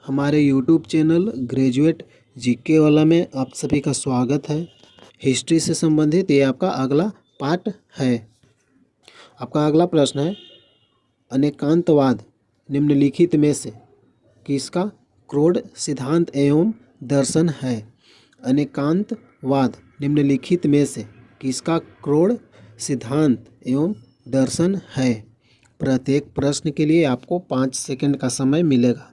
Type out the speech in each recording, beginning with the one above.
हमारे YouTube channel graduate GK वाला में आप सभी का स्वागत है। हिस्ट्री से संबंधित ये आपका अगला पार्ट है। आपका अगला प्रश्न है, अनेकांतवाद निम्नलिखित में से किसका क्रोड सिद्धांत एवं दर्शन है? अनेकांतवाद निम्नलिखित में से किसका क्रोड सिद्धांत एवं दर्शन है? प्रत्येक प्रश्न के लिए आपको 5 सेकंड का समय मिलेगा।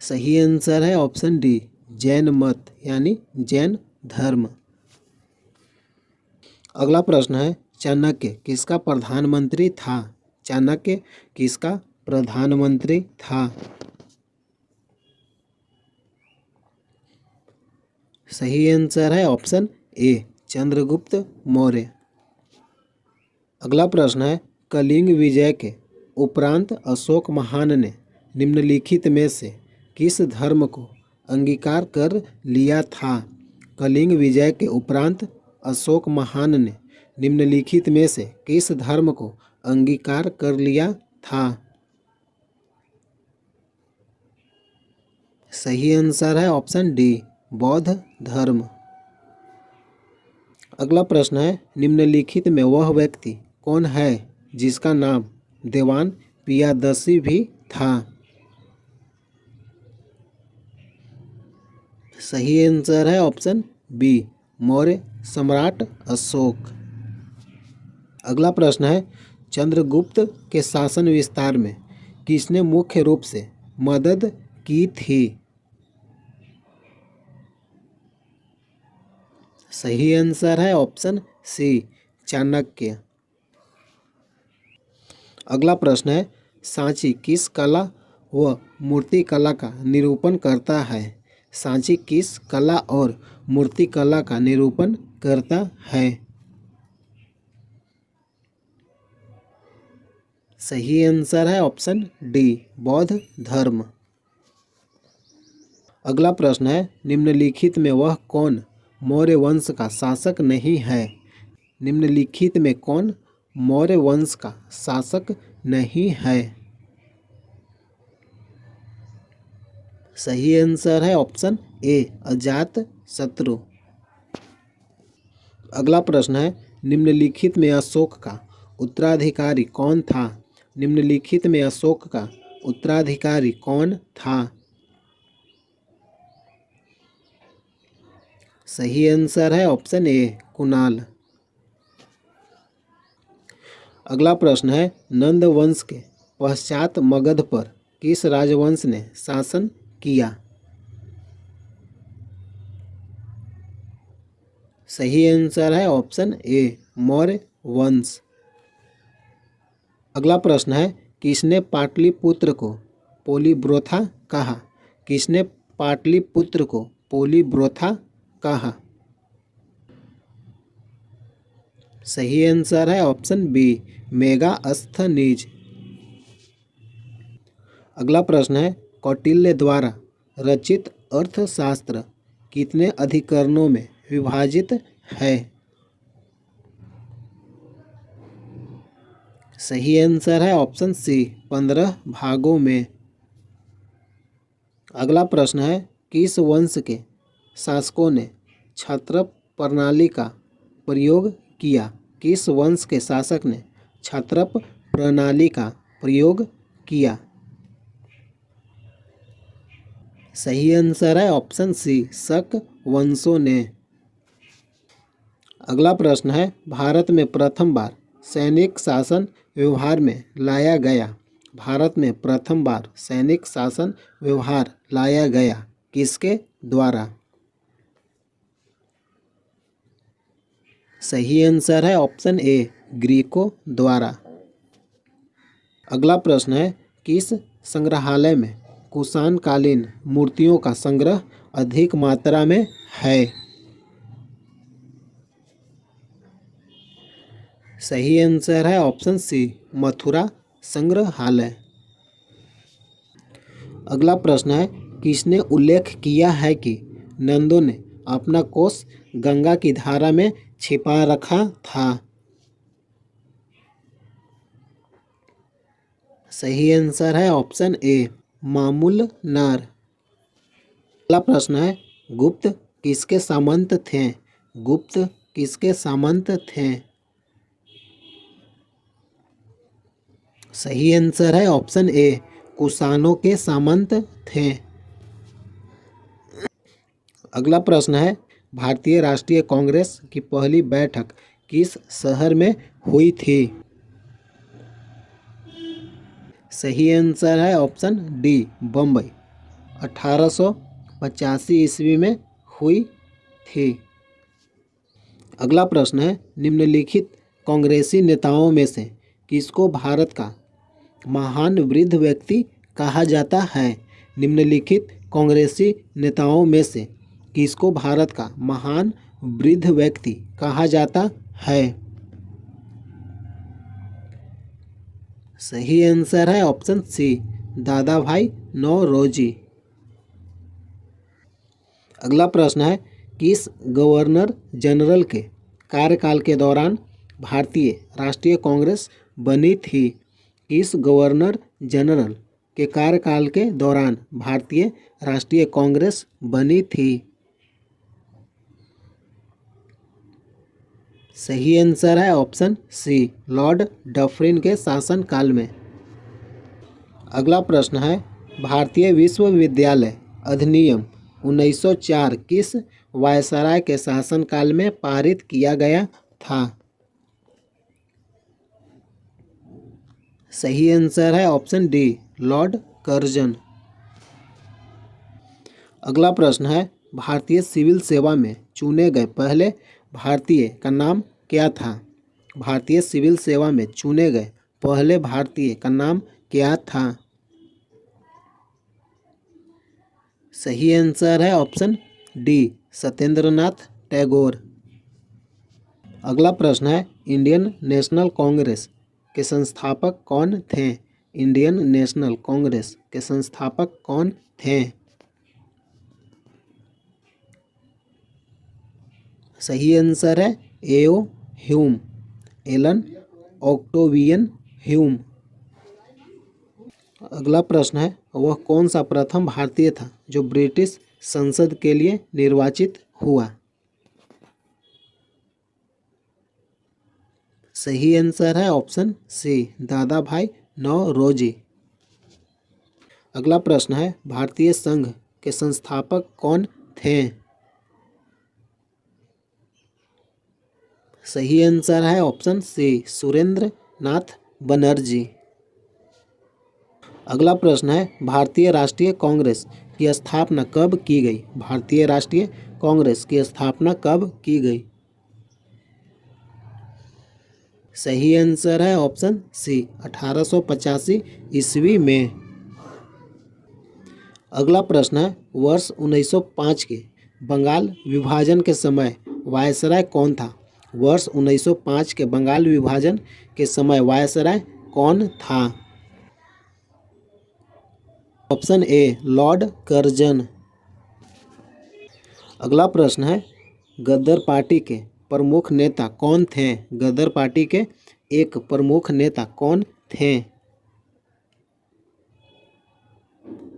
सही आंसर है ऑप्शन डी, जैन मत यानी जैन धर्म। अगला प्रश्न है, चाणक्य किसका प्रधानमंत्री था? चाणक्य किसका प्रधानमंत्री था? सही आंसर है ऑप्शन ए, चंद्रगुप्त मौर्य। अगला प्रश्न है, कलिंग विजय के उपरांत अशोक महान ने निम्नलिखित में से किस धर्म को अंगीकार कर लिया था? कलिंग विजय के उपरांत अशोक महान ने निम्नलिखित में से किस धर्म को अंगीकार कर लिया था? सही आंसर है ऑप्शन डी, बौद्ध धर्म। अगला प्रश्न है, निम्नलिखित में वह व्यक्ति कौन है जिसका नाम देवान पियादसी भी था? सही आंसर है ऑप्शन बी, मौर्य सम्राट अशोक। अगला प्रश्न है, चंद्रगुप्त के शासन विस्तार में किसने मुख्य रूप से मदद की थी? सही आंसर है ऑप्शन सी, चाणक्य। अगला प्रश्न है, सांची किस कला व मूर्तिकला का निरूपण करता है? सांची किस कला और मूर्तिकला का निरूपण करता है? सही आंसर है ऑप्शन डी, बौद्ध धर्म। अगला प्रश्न है, निम्नलिखित में वह कौन मौर्य वंश का शासक नहीं है? निम्नलिखित में कौन मौर्य वंश का शासक नहीं है? सही आंसर है ऑप्शन ए, अजात शत्रु। अगला प्रश्न है, निम्नलिखित में अशोक का उत्तराधिकारी कौन था? निम्नलिखित में अशोक का उत्तराधिकारी कौन था? सही आंसर है ऑप्शन ए, कुणाल। अगला प्रश्न है, नंद वंश के पश्चात मगध पर किस राजवंश ने शासन किया? सही आंसर है ऑप्शन ए, मौर्य वंश। अगला प्रश्न है, किसने पाटलिपुत्र को पोलीब्रोथा कहा? किसने पाटलिपुत्र को पोलीब्रोथा कहा? सही आंसर है ऑप्शन बी, मेगास्थनीज। अगला प्रश्न है, कौटिल्य द्वारा रचित अर्थशास्त्र कितने अधिकरणों में विभाजित है? सही आंसर है ऑप्शन सी, 15 भागों में। अगला प्रश्न है, किस वंश के शासकों ने क्षत्रप प्रणाली का प्रयोग किया? किस वंश के शासक ने क्षत्रप प्रणाली का प्रयोग किया? सही आंसर है ऑप्शन सी, शक वंशों ने। अगला प्रश्न है, भारत में प्रथम बार सैनिक शासन व्यवहार में लाया गया? भारत में प्रथम बार सैनिक शासन व्यवहार लाया गया किसके द्वारा? सही आंसर है ऑप्शन ए, ग्रीकों द्वारा। अगला प्रश्न है, किस संग्रहालय में कुषाण कालीन मूर्तियों का संग्रह अधिक मात्रा में है? सही आंसर है ऑप्शन सी, मथुरा संग्रहालय। अगला प्रश्न है, किसने उल्लेख किया है कि नंदों ने अपना कोष गंगा की धारा में छिपा रखा था? सही आंसर है ऑप्शन ए मामूल नार। अगला प्रश्न है गुप्त किसके सामंत थे? गुप्त किसके सामंत थे? सही आंसर है ऑप्शन ए कुषाणों के सामंत थे। अगला प्रश्न है भारतीय राष्ट्रीय कांग्रेस की पहली बैठक किस शहर में हुई थी? सही आंसर है ऑप्शन डी बम्बई। 1885 ईस्वी में हुई थी। अगला प्रश्न है निम्नलिखित कांग्रेसी नेताओं में से किसको भारत का महान वृद्ध व्यक्ति कहा जाता है? निम्नलिखित कांग्रेसी नेताओं में से किसको भारत का महान वृद्ध व्यक्ति कहा जाता है? सही आंसर है ऑप्शन सी दादा भाई नौरोजी। अगला प्रश्न है किस गवर्नर जनरल के कार्यकाल के दौरान भारतीय राष्ट्रीय कांग्रेस बनी थी? किस गवर्नर जनरल के कार्यकाल के दौरान भारतीय राष्ट्रीय कांग्रेस बनी थी? सही आंसर है ऑप्शन सी लॉर्ड डफरिन के शासनकाल में। अगला प्रश्न है भारतीय विश्वविद्यालय अधिनियम 1904 किस वायसराय के शासनकाल में पारित किया गया था? सही आंसर है ऑप्शन डी लॉर्ड कर्जन। अगला प्रश्न है भारतीय सिविल सेवा में चुने गए पहले भारतीय का नाम क्या था? भारतीय सिविल सेवा में चुने गए पहले भारतीय का नाम क्या था? सही आंसर है ऑप्शन डी सत्येंद्रनाथ टैगोर। अगला प्रश्न है इंडियन नेशनल कांग्रेस के संस्थापक कौन थे? इंडियन नेशनल कांग्रेस के संस्थापक कौन थे? सही आंसर है एओ ह्यूम एलन ऑक्टेवियन ह्यूम। अगला प्रश्न है वह कौन सा प्रथम भारतीय था जो ब्रिटिश संसद के लिए निर्वाचित हुआ? सही आंसर है ऑप्शन सी दादा भाई नौरोजी। अगला प्रश्न है भारतीय संघ के संस्थापक कौन थे? सही आंसर है ऑप्शन सी सुरेंद्र नाथ बनर्जी। अगला प्रश्न है भारतीय राष्ट्रीय कांग्रेस की स्थापना कब की गई? भारतीय राष्ट्रीय कांग्रेस की स्थापना कब की गई? सही आंसर है ऑप्शन सी 1885 ईस्वी में। अगला प्रश्न है वर्ष 1905 के बंगाल विभाजन के समय वायसराय कौन था? वर्ष 1905 के बंगाल विभाजन के समय वायसराय कौन था? Option A Lord Curzon. अगला प्रश्न है गदर पार्टी के प्रमुख नेता कौन थे? गदर पार्टी के एक प्रमुख नेता कौन थे?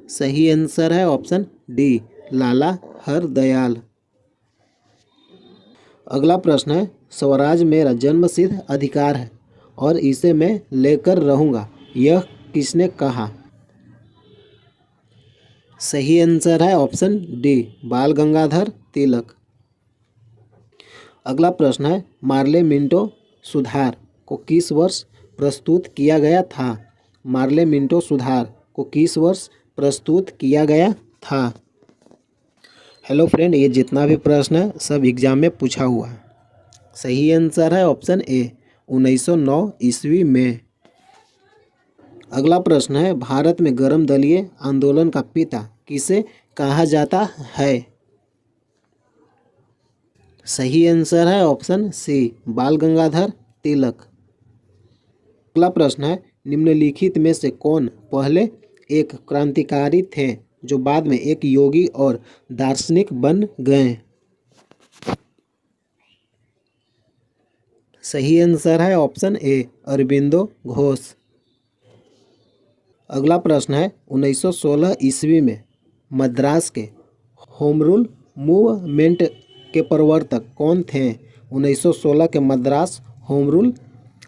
सही आंसर है ऑप्शन डी लाला हरदयाल। अगला प्रश्न है स्वराज मेरा जन्मसिद्ध अधिकार है और इसे मैं लेकर रहूँगा, यह किसने कहा? सही आंसर है ऑप्शन डी बाल गंगाधर तिलक। अगला प्रश्न है मार्ले मिंटो सुधार को किस वर्ष प्रस्तुत किया गया था? मार्ले मिंटो सुधार को किस वर्ष प्रस्तुत किया गया था? हेलो फ्रेंड, ये जितना भी प्रश्न है सब एग्जाम में पूछा हुआ है। सही आंसर है ऑप्शन ए 1909 ईस्वी में। अगला प्रश्न है भारत में गर्म दलीय आंदोलन का पिता किसे कहा जाता है? सही आंसर है ऑप्शन सी बाल गंगाधर तिलक। अगला प्रश्न है निम्नलिखित में से कौन पहले एक क्रांतिकारी थे जो बाद में एक योगी और दार्शनिक बन गए? सही आंसर है ऑप्शन ए अरबिंदो घोष। अगला प्रश्न है 1916 ईस्वी में मद्रास के होम रूल मूवमेंट के प्रवर्तक कौन थे? 1916 के मद्रास होम रूल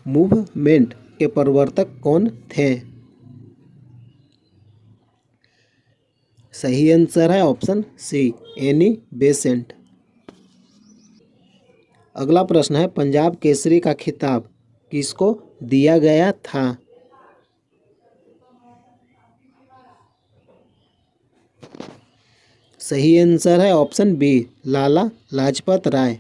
मूवमेंट के प्रवर्तक कौन थे? सही आंसर है ऑप्शन सी, एनी बेसेंट। अगला प्रश्न है पंजाब केसरी का खिताब किसको दिया गया था? सही आंसर है ऑप्शन बी, लाला लाजपत राय।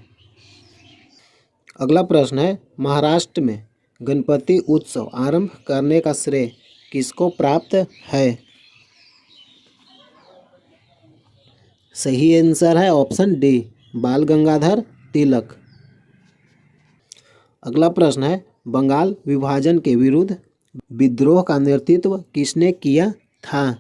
अगला प्रश्न है महाराष्ट्र में गणपति उत्सव आरंभ करने का श्रेय किसको प्राप्त है? सही आंसर है ऑप्शन डी, बाल गंगाधर तिलक। अगला प्रश्न है बंगाल विभाजन के विरुद्ध विद्रोह का नेतृत्व किसने किया था?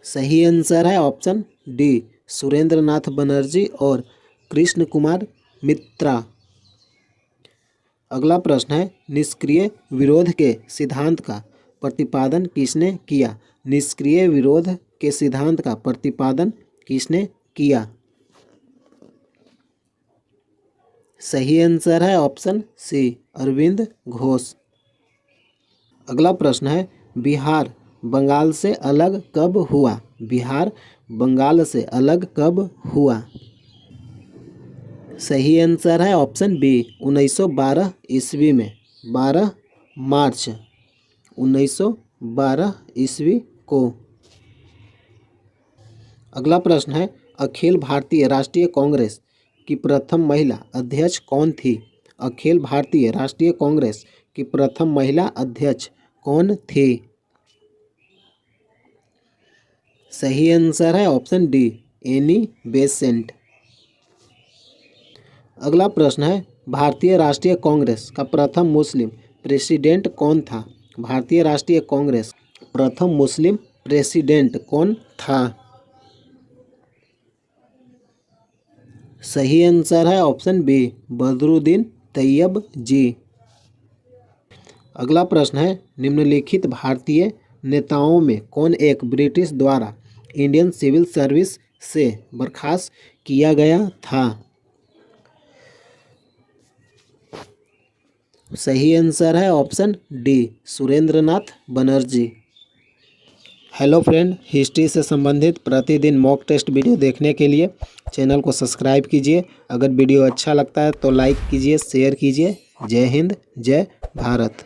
सही आंसर है ऑप्शन डी, सुरेंद्र नाथ बनर्जी और कृष्ण कुमार मित्रा। अगला प्रश्न है निष्क्रिय विरोध के सिद्धांत का प्रतिपादन किसने किया? निष्क्रिय विरोध के सिद्धांत का प्रतिपादन किसने किया? सही आंसर है ऑप्शन सी, अरविंद घोष। अगला प्रश्न है बिहार बंगाल से अलग कब हुआ? बिहार बंगाल से अलग कब हुआ? सही आंसर है ऑप्शन बी, 1912 ईस्वी में, 12 मार्च 1912 ईस्वी को। अगला प्रश्न है अखिल भारतीय राष्ट्रीय कांग्रेस की प्रथम महिला अध्यक्ष कौन थी? अखिल भारतीय राष्ट्रीय कांग्रेस की प्रथम महिला अध्यक्ष कौन थी? सही आंसर है ऑप्शन डी, एनी बेसेंट। अगला प्रश्न है भारतीय राष्ट्रीय कांग्रेस का प्रथम मुस्लिम प्रेसिडेंट कौन था? भारतीय राष्ट्रीय कांग्रेस प्रथम मुस्लिम प्रेसिडेंट कौन था? सही आंसर है ऑप्शन बी, बदरुद्दीन तैयब जी। अगला प्रश्न है निम्नलिखित भारतीय नेताओं में कौन एक ब्रिटिश द्वारा इंडियन सिविल सर्विस से बर्खास्त किया गया था? सही आंसर है ऑप्शन डी, सुरेंद्र नाथ बनर्जी। हेलो फ्रेंड, हिस्ट्री से संबंधित प्रतिदिन मॉक टेस्ट वीडियो देखने के लिए चैनल को सब्सक्राइब कीजिए। अगर वीडियो अच्छा लगता है तो लाइक कीजिए, शेयर कीजिए। जय हिंद, जय भारत।